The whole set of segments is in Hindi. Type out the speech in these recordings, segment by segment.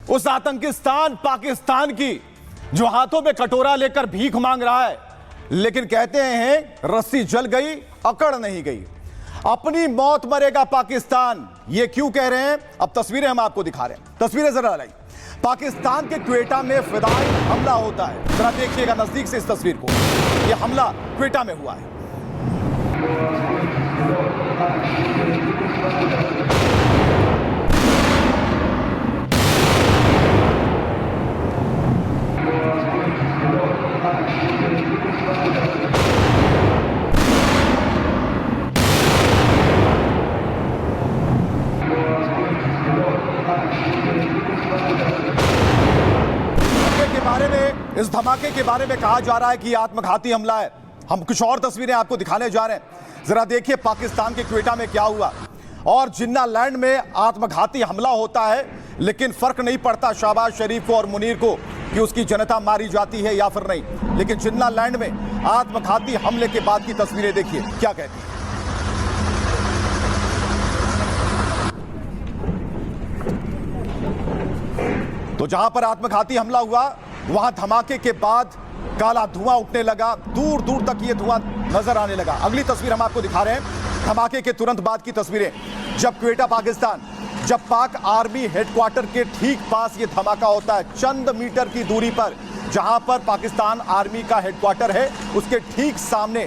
उस आतंकिस्तान पाकिस्तान की जो हाथों में कटोरा लेकर भीख मांग रहा है, लेकिन कहते हैं रस्सी जल गई अकड़ नहीं गई। अपनी मौत मरेगा पाकिस्तान, ये क्यों कह रहे हैं? अब तस्वीरें हम आपको दिखा रहे हैं। तस्वीरें जरा लाइए। पाकिस्तान के क्वेटा में फिदाई हमला होता है। जरा देखिएगा नजदीक से इस तस्वीर को। यह हमला क्वेटा में हुआ है। इस धमाके के बारे में कहा जा रहा है कि आत्मघाती हमला है। हम कुछ और तस्वीरें आपको दिखाने जा रहे हैं। जरा देखिए पाकिस्तान के क्वेटा में क्या हुआ। और जिन्ना लैंड में आत्मघाती हमला होता है, लेकिन फर्क नहीं पड़ता शहबाज शरीफ को और मुनीर को कि उसकी जनता मारी जाती है या फिर नहीं। लेकिन जिन्ना लैंड में आत्मघाती हमले के बाद की तस्वीरें देखिए क्या कहती हैं। तो जहां पर आत्मघाती हमला हुआ वहां धमाके के बाद काला धुआं उठने लगा, दूर दूर तक ये धुआं नजर आने लगा। अगली तस्वीर हम आपको दिखा रहे हैं धमाके के तुरंत बाद की तस्वीरें। जब क्वेटा पाकिस्तान, जब पाक आर्मी हेडक्वार्टर के ठीक पास ये धमाका होता है, चंद मीटर की दूरी पर जहां पर पाकिस्तान आर्मी का हेडक्वार्टर है, उसके ठीक सामने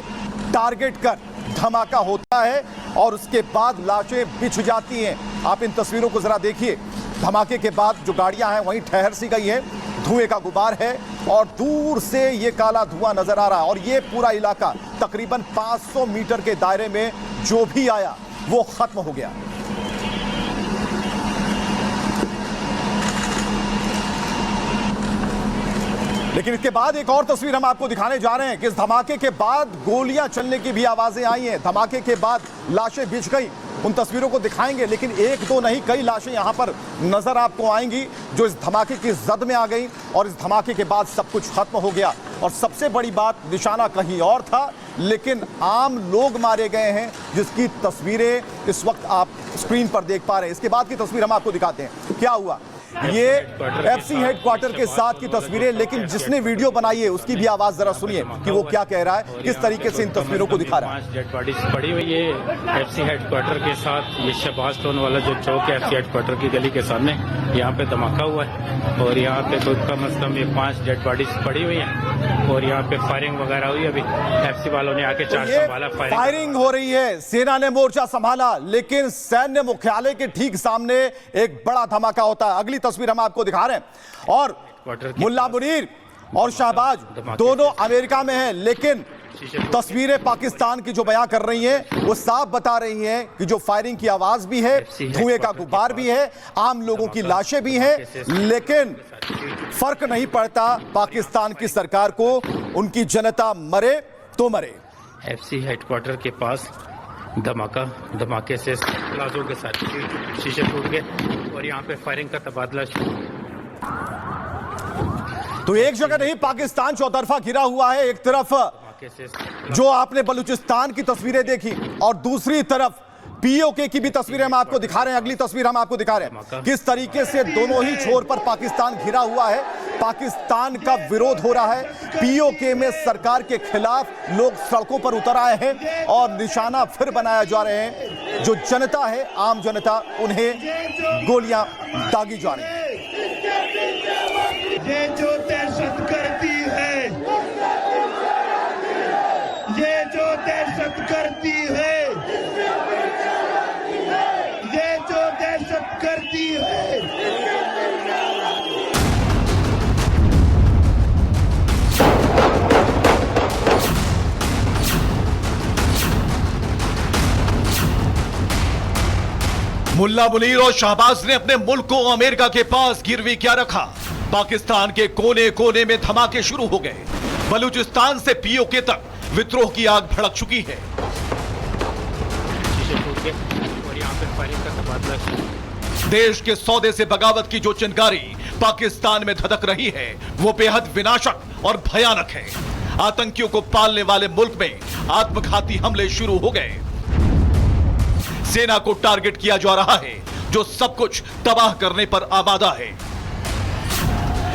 टारगेट कर धमाका होता है और उसके बाद लाशें बिछ जाती हैं। आप इन तस्वीरों को जरा देखिए। धमाके के बाद जो गाड़ियां हैं वहीं ठहर सी गई हैं, धुएं का गुबार है और दूर से ये काला धुआं नजर आ रहा है। और ये पूरा इलाका तकरीबन 500 मीटर के दायरे में जो भी आया वो खत्म हो गया। लेकिन इसके बाद एक और तस्वीर हम आपको दिखाने जा रहे हैं कि इस धमाके के बाद गोलियां चलने की भी आवाजें आई हैं। धमाके के बाद लाशें बिछ गई, उन तस्वीरों को दिखाएंगे। लेकिन एक दो नहीं, कई लाशें यहां पर नजर आपको आएंगी जो इस धमाके की जद में आ गई और इस धमाके के बाद सब कुछ खत्म हो गया। और सबसे बड़ी बात, निशाना कहीं और था, लेकिन आम लोग मारे गए हैं जिसकी तस्वीरें इस वक्त आप स्क्रीन पर देख पा रहे हैं। इसके बाद की तस्वीर हम आपको दिखाते हैं क्या हुआ। ये एफसी हेडक्वार्टर के साथ की तस्वीरें, लेकिन जिसने वीडियो बनाई है उसकी भी आवाज जरा सुनिए कि वो क्या कह रहा है, किस तरीके से इन तस्वीरों को दिखा रहा है। 5 डेड बॉडीज पड़ी हुई है एफसी हेडक्वार्टर के साथ। ये शहबाज स्टोन वाला जो चौक है एफसी हेडक्वार्टर की गली के सामने, यहाँ पे धमाका हुआ है और यहाँ पे तो कम से कम ये 5 डेड बॉडीज पड़ी हुई है और यहाँ पे फायरिंग वगैरह हुई। अभी एफसी वालों ने आके चार्ज संभाला, फायरिंग हो रही है, सेना ने मोर्चा संभाला, लेकिन सैन्य मुख्यालय के ठीक सामने एक बड़ा धमाका होता है। अगली तस्वीर हम आपको दिखा रहे हैं। और मुल्ला मुनीर और शहबाज दोनों अमेरिका में हैं, लेकिन तस्वीरें पाकिस्तान की जो बयां कर रही हैं वो साफ बता रही हैं कि जो फायरिंग की आवाज भी है, धुएं का गुब्बार भी है, आम लोगों की लाशें भी हैं, लेकिन फर्क नहीं पड़ता पाकिस्तान की सरकार को। उनकी जनता मरे तो मरे। एफसी हेडक्वार्टर के पास धमाका, धमाके से प्लाजो के साथ शीशे टूट गए और यहाँ पे फायरिंग का तबादला। तो एक जगह नहीं, पाकिस्तान चौतरफा घिरा हुआ है। एक तरफ जो आपने बलूचिस्तान की तस्वीरें देखी और दूसरी तरफ पीओके की भी तस्वीरें हम आपको दिखा रहे हैं। अगली तस्वीर हम आपको दिखा रहे हैं किस तरीके से दोनों ही छोर पर पाकिस्तान घिरा हुआ है। पाकिस्तान का विरोध हो रहा है, पीओके में सरकार के खिलाफ लोग सड़कों पर उतर आए हैं और निशाना फिर बनाया जा रहे हैं। जो जनता है, आम जनता, उन्हें गोलियां दागी जा रही हैं। ये जो दहशत करती है, ये जो दहशत करती है, ये जो दहशत करती है। मुल्ला मुनीर और शहबाज ने अपने मुल्क को अमेरिका के पास गिरवी क्या रखा। पाकिस्तान के कोने कोने में धमाके शुरू हो गए। बलूचिस्तान से पीओके तक विद्रोह की आग भड़क चुकी है। देश के सौदे से बगावत की जो चिंगारी पाकिस्तान में धधक रही है वो बेहद विनाशक और भयानक है। आतंकियों को पालने वाले मुल्क में आत्मघाती हमले शुरू हो गए। सेना को टारगेट किया जा रहा है जो सब कुछ तबाह करने पर आमादा है।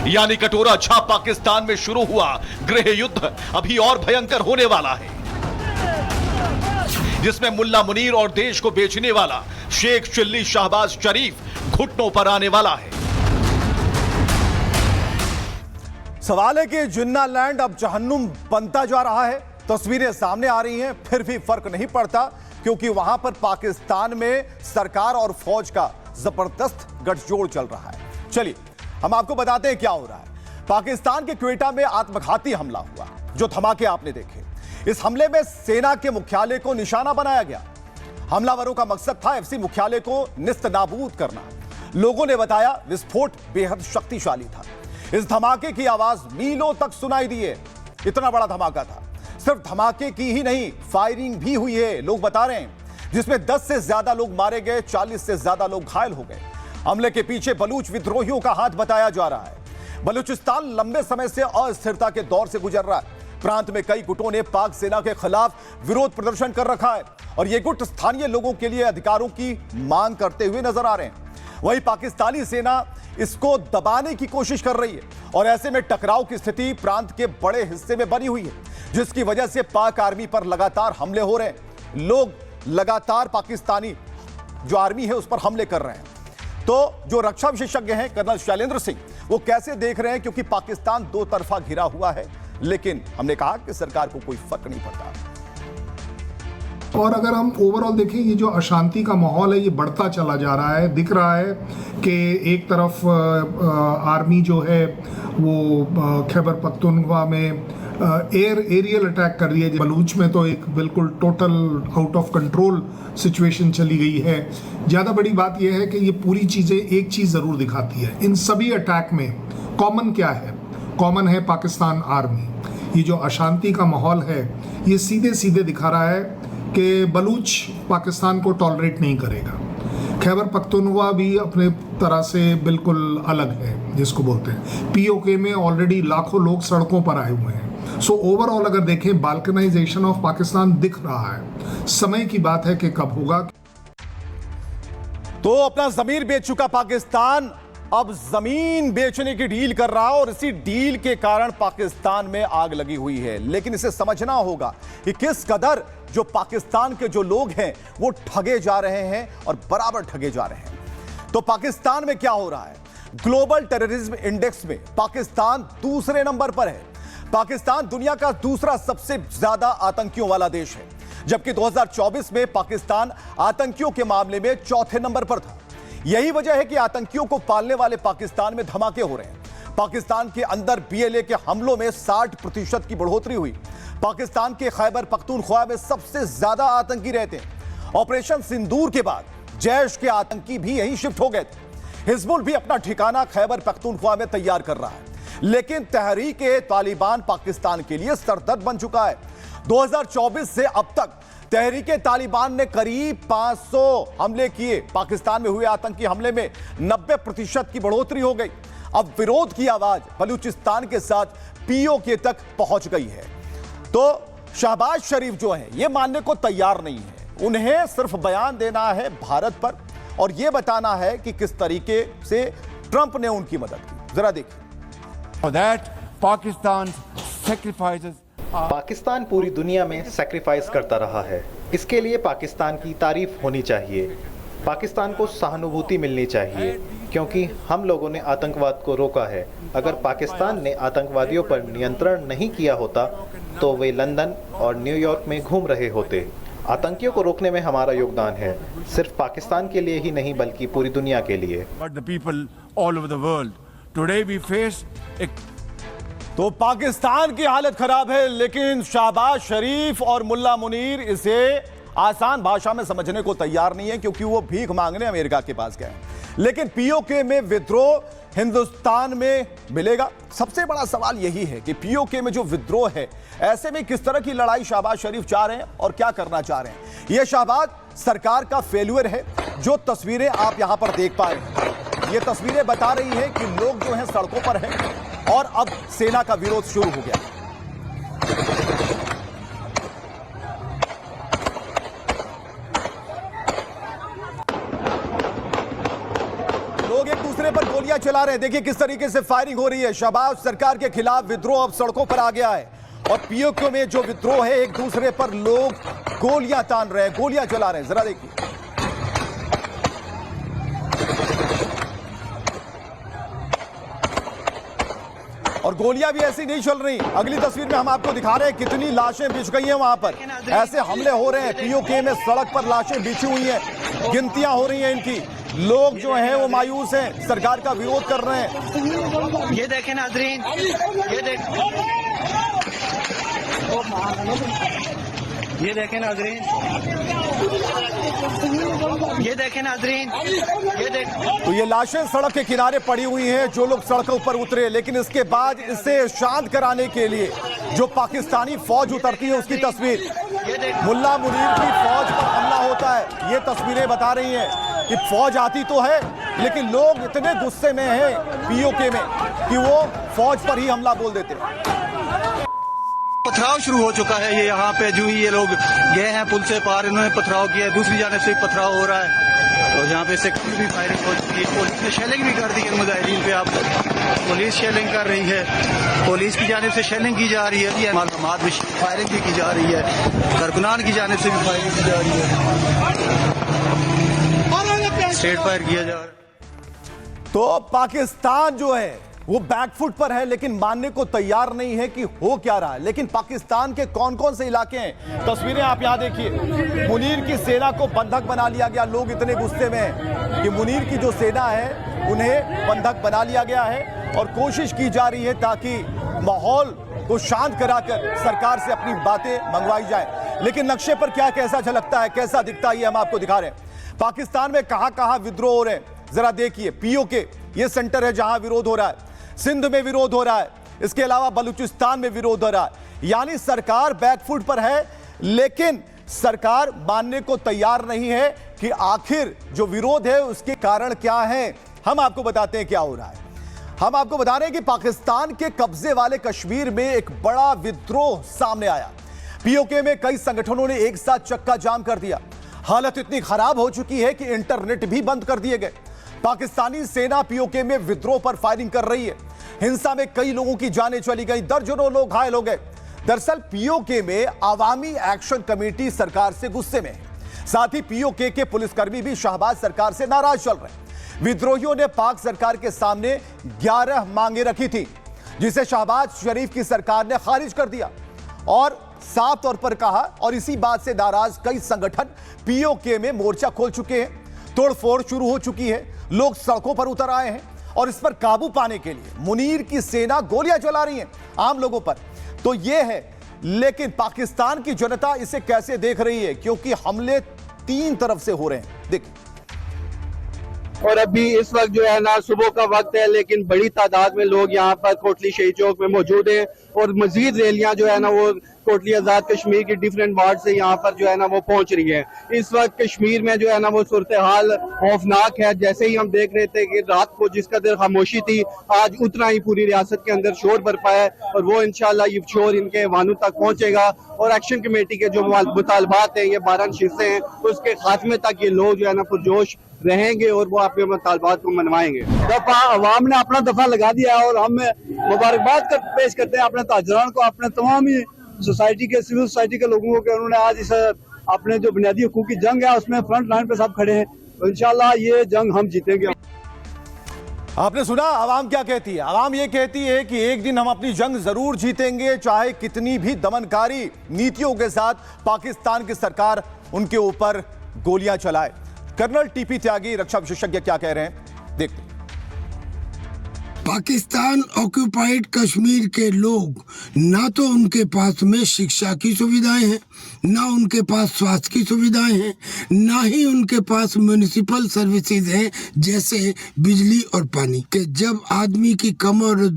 यानी कटोरा छाप पाकिस्तान में शुरू हुआ गृह युद्ध अभी और भयंकर होने वाला है, जिसमें मुल्ला मुनीर और देश को बेचने वाला शेख चिल्ली शहबाज शरीफ घुटनों पर आने वाला है। सवाल है कि जिन्ना लैंड अब जहन्नुम बनता जा रहा है। तस्वीरें सामने आ रही हैं, फिर भी फर्क नहीं पड़ता क्योंकि वहां पर पाकिस्तान में सरकार और फौज का जबरदस्त गठजोड़ चल रहा है। चलिए हम आपको बताते हैं क्या हो रहा है। पाकिस्तान के क्वेटा में आत्मघाती हमला हुआ, जो धमाके आपने देखे। इस हमले में सेना के मुख्यालय को निशाना बनाया गया। हमलावरों का मकसद था एफसी मुख्यालय को निस्त नाबूद करना। लोगों ने बताया विस्फोट बेहद शक्तिशाली था। इस धमाके की आवाज मीलों तक सुनाई दी है। इतना बड़ा धमाका था। सिर्फ धमाके की ही नहीं, फायरिंग भी हुई है, लोग बता रहे हैं, जिसमें 10 से ज्यादा लोग मारे गए, 40 से ज्यादा लोग घायल हो गए। हमले के पीछे बलूच विद्रोहियों का हाथ बताया जा रहा है। बलूचिस्तान लंबे समय से अस्थिरता के दौर से गुजर रहा है। प्रांत में कई गुटों ने पाक सेना के खिलाफ विरोध प्रदर्शन कर रखा है और ये गुट स्थानीय लोगों के लिए अधिकारों की मांग करते हुए नजर आ रहे हैं। वहीं पाकिस्तानी सेना इसको दबाने की कोशिश कर रही है और ऐसे में टकराव की स्थिति प्रांत के बड़े हिस्से में बनी हुई है, जिसकी वजह से पाक आर्मी पर लगातार हमले हो रहे हैं। लोग लगातार पाकिस्तानी जो आर्मी है उस पर हमले कर रहे हैं। तो जो रक्षा विशेषज्ञ हैं कर्नल शैलेंद्र सिंह, वो कैसे देख रहे हैं, क्योंकि पाकिस्तान दो तरफा घिरा हुआ है, लेकिन हमने कहा कि सरकार को कोई फर्क नहीं पड़ता। और अगर हम ओवरऑल देखें, ये जो अशांति का माहौल है ये बढ़ता चला जा रहा है। दिख रहा है कि एक तरफ आर्मी जो है वो खैबर पख्तूनख्वा में एरियल अटैक कर रही है। बलूच में तो एक बिल्कुल total out of control situation चली गई है। ज़्यादा बड़ी बात यह है कि ये पूरी चीज़ें एक चीज़ ज़रूर दिखाती है, इन सभी अटैक में कॉमन क्या है? कॉमन है पाकिस्तान आर्मी। ये जो अशांति का माहौल है ये सीधे सीधे दिखा रहा है कि बलूच पाकिस्तान को टॉलरेट नहीं करेगा। खैबर पख्तूनख्वा भी अपने तरह से बिल्कुल अलग है, जिसको बोलते हैं। पीओके में ऑलरेडी लाखों लोग सड़कों पर आए हुए हैं। सो ओवरऑल अगर देखें, बाल्कनाइजेशन ऑफ पाकिस्तान दिख रहा है। समय की बात है कि कब होगा। तो अपना जमीर बेच चुका पाकिस्तान अब जमीन बेचने की डील कर रहा है और इसी डील के कारण पाकिस्तान में आग लगी हुई है। लेकिन इसे समझना होगा कि किस कदर जो पाकिस्तान के जो लोग हैं वो ठगे जा रहे हैं और बराबर ठगे जा रहे हैं। तो पाकिस्तान में क्या हो रहा है? ग्लोबल टेररिज्म इंडेक्स में पाकिस्तान दूसरे नंबर पर है। पाकिस्तान दुनिया का दूसरा सबसे ज्यादा आतंकियों वाला देश है, जबकि 2024 में पाकिस्तान आतंकियों के मामले में चौथे नंबर पर था। यही वजह है कि आतंकियों को पालने वाले पाकिस्तान में धमाके हो रहे हैं। पाकिस्तान के अंदर बीएलए के हमलों में 60% की बढ़ोतरी हुई। पाकिस्तान के खैबर पख्तूनख्वा में सबसे ज्यादा आतंकी रहते हैं। ऑपरेशन सिंदूर के बाद जैश के आतंकी भी यहीं शिफ्ट हो गए थे। हिजबुल भी अपना ठिकाना खैबर पख्तूनख्वा में तैयार कर रहा है, लेकिन तहरीक-ए-तालिबान पाकिस्तान के लिए सरदर्द बन चुका है। 2024 से अब तक तहरीक-ए-तालिबान ने करीब 500 हमले किए। पाकिस्तान में हुए आतंकी हमले में 90% की बढ़ोतरी हो गई। अब विरोध की आवाज बलूचिस्तान के साथ पीओके तक पहुंच गई है। तो शहबाज शरीफ जो है ये मानने को तैयार नहीं है। उन्हें सिर्फ बयान देना है भारत पर और यह बताना है कि किस तरीके से ट्रंप ने उनकी मदद की। जरा देखिए। For that, Pakistan sacrifices. Pakistan पूरी दुनिया में सैक्रिफाइस करता रहा है। इसके लिए पाकिस्तान की तारीफ होनी चाहिए। पाकिस्तान को सहानुभूति मिलनी चाहिए क्योंकि हम लोगों ने आतंकवाद को रोका है। अगर पाकिस्तान ने आतंकवादियों पर नियंत्रण नहीं किया होता तो वे लंदन और न्यूयॉर्क में घूम रहे होते। आतंकियों को रोकने में हमारा योगदान है, सिर्फ पाकिस्तान के लिए ही नहीं बल्कि पूरी दुनिया के लिए। But the people all over the world. Today we face a तो पाकिस्तान की हालत खराब है, लेकिन शहबाज शरीफ और मुल्ला मुनीर इसे आसान भाषा में समझने को तैयार नहीं है, क्योंकि वो भीख मांगने अमेरिका के पास गए। लेकिन पीओके में विद्रोह हिंदुस्तान में मिलेगा। सबसे बड़ा सवाल यही है कि पीओके में जो विद्रोह है, ऐसे में किस तरह की लड़ाई शहबाज शरीफ चाह रहे हैं और क्या करना चाह रहे हैं। यह शहबाज सरकार का फेल्यूर है। जो तस्वीरें आप यहां पर देख पा रहे हैं, ये तस्वीरें बता रही हैं कि लोग जो हैं सड़कों पर हैं और अब सेना का विरोध शुरू हो गया। लोग एक दूसरे पर गोलियां गोलियां चला रहे हैं। देखिए किस तरीके से फायरिंग हो रही है। शहबाज सरकार के खिलाफ विद्रोह अब सड़कों पर आ गया है और पीओके में जो विद्रोह है, एक दूसरे पर लोग गोलियां तान रहे हैं, गोलियां चला रहे हैं। जरा देखिए, और गोलियां भी ऐसी नहीं चल रही। अगली तस्वीर में हम आपको दिखा रहे हैं कितनी लाशें बिछ गई हैं वहां पर। ऐसे हमले हो रहे हैं पीओके में, सड़क पर लाशें बिछी हुई हैं, गिनतियां हो रही हैं इनकी। लोग जो हैं वो मायूस हैं, सरकार का विरोध कर रहे हैं। ये देखें नाजरीन, ये देखें नाजरीन, ये देखें नाजरीन, ये देखें। तो ये लाशें सड़क के किनारे पड़ी हुई हैं, जो लोग सड़कों पर उतरे। लेकिन इसके बाद इसे शांत कराने के लिए जो पाकिस्तानी फौज उतरती है उसकी तस्वीर। मुल्ला मुनीर की फौज पर हमला होता है। ये तस्वीरें बता रही हैं कि फौज आती तो है लेकिन लोग इतने गुस्से में हैं पीओके में कि वो फौज पर ही हमला बोल देते हैं। पथराव शुरू हो चुका है। ये यहाँ पे जो ही ये लोग गए हैं पुल से पार, इन्होंने पथराव किया है। दूसरी जानिब से पथराव हो रहा है और यहाँ पे से भी फायरिंग हो चुकी है। पुलिस ने शेलिंग भी कर दी है मुजाहिदीन पे। आप पुलिस शेलिंग कर रही है, पुलिस की जानिब से शेलिंग की जा रही है, मालूमात भी फायरिंग भी की जा रही है, कारकुनान की जानिब से भी फायरिंग की जा रही है, स्ट्रेट फायर किया जा रहा है। तो पाकिस्तान जो है वो बैकफुट पर है, लेकिन मानने को तैयार नहीं है कि हो क्या रहा है। लेकिन पाकिस्तान के कौन कौन से इलाके हैं, तस्वीरें आप यहां देखिए। मुनीर की सेना को बंधक बना लिया गया। लोग इतने गुस्से में हैं कि मुनीर की जो सेना है उन्हें बंधक बना लिया गया है और कोशिश की जा रही है ताकि माहौल को शांत कराकर सरकार से अपनी बातें मंगवाई जाए। लेकिन नक्शे पर क्या कैसा झलकता है, कैसा दिखता है, ये हम आपको दिखा रहे हैं। पाकिस्तान में कहां कहां विद्रोह हो रहे हैं जरा देखिए। पीओके ये सेंटर है जहां विरोध हो रहा है, सिंध में विरोध हो रहा है, इसके अलावा बलूचिस्तान में विरोध हो रहा है। यानी सरकार बैकफुट पर है, लेकिन सरकार मानने को तैयार नहीं है कि आखिर जो विरोध है उसके कारण क्या है। हम आपको बताते हैं क्या हो रहा है। हम आपको बता रहे हैं कि पाकिस्तान के कब्जे वाले कश्मीर में एक बड़ा विद्रोह सामने आया। पीओके में कई संगठनों ने एक साथ चक्का जाम कर दिया। हालत इतनी खराब हो चुकी है कि इंटरनेट भी बंद कर दिए गए। पाकिस्तानी सेना पीओके में विद्रोह पर फायरिंग कर रही है। हिंसा में कई लोगों की जानें चली गई, दर्जनों लोग घायल हो गए। दरअसल पीओके में अवामी एक्शन कमेटी सरकार से गुस्से में है। साथ ही पीओके के पुलिसकर्मी भी शहबाज सरकार से नाराज चल रहे हैं। विद्रोहियों ने पाक सरकार के सामने 11 मांगे रखी थी, जिसे शहबाज शरीफ की सरकार ने खारिज कर दिया और साफ तौर पर कहा। और इसी बात से नाराज कई संगठन पीओके में मोर्चा खोल चुके हैं। तोड़फोड़ शुरू हो चुकी है, लोग सड़कों पर उतर आए हैं और इस पर काबू पाने के लिए मुनीर की सेना गोलियां चला रही है आम लोगों पर। तो यह है, लेकिन पाकिस्तान की जनता इसे कैसे देख रही है, क्योंकि हमले 3 तरफ से हो रहे हैं। देखिए, और अभी इस वक्त जो है ना सुबह का वक्त है, लेकिन बड़ी तादाद में लोग यहाँ पर कोटली शहीद चौक में मौजूद हैं और मजीद रैलियां जो है ना वो कोटली आजाद कश्मीर की डिफरेंट वार्ड से यहाँ पर जो है ना वो पहुंच रही है। इस वक्त कश्मीर में जो है ना वो सूरत हाल खौफनाक है। जैसे ही हम देख रहे थे कि रात को जिस कदर खामोशी थी, आज उतना ही पूरी रियासत के अंदर शोर बरपा है और वो इंशाल्लाह ये शोर इनके वानों तक पहुंचेगा और एक्शन कमेटी के जो मुतालबात हैं, ये 12 शिस्तें हैं, उसके खात्मे तक ये लोग जो है ना पुरजोश रहेंगे और वो अपने मुतालबात को मनवाएंगे। दफा अवाम ने अपना दफा लगा दिया और हम मुबारकबाद पेश करते हैं अपने ताजरान को, अपने तमाम ही सोसाइटी के, सिविल सोसाइटी के लोगों को। उन्होंने आज इस अपने जो बुनियादी हुकूक की जंग है उसमें फ्रंट लाइन पे सब खड़े हैं। तो इंशाल्लाह ये जंग हम जीतेंगे। आपने सुना आवाम क्या कहती है। आवाम ये कहती है कि एक दिन हम अपनी जंग जरूर जीतेंगे, चाहे कितनी भी दमनकारी नीतियों के साथ पाकिस्तान की सरकार उनके ऊपर गोलियां चलाए। कर्नल टीपी त्यागी रक्षा विशेषज्ञ क्या कह रहे हैं, देखते हैं। पाकिस्तान ऑक्यूपाइड कश्मीर के लोग ना तो उनके पास में शिक्षा की सुविधाएं हैं, ना उनके पास स्वास्थ्य की सुविधाएं हैं, ना ही उनके पास म्युनिसिपल सर्विसेज हैं जैसे बिजली और पानी के। जब आदमी की कमर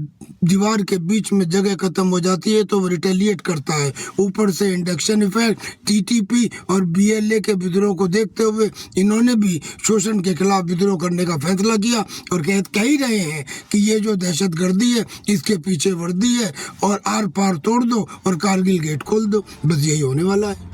दीवार के बीच में जगह खत्म हो जाती है तो वो रिटेलिएट करता है। ऊपर से इंडक्शन इफेक्ट, टीटीपी और बीएलए के विद्रोह को देखते हुए इन्होंने भी शोषण के खिलाफ विद्रोह करने का फैसला किया और कह ही रहे हैं कि ये जो दहशतगर्दी है इसके पीछे वर्दी है और आर पार तोड़ दो और कारगिल गेट खोल दो। बस यही होने वाला है।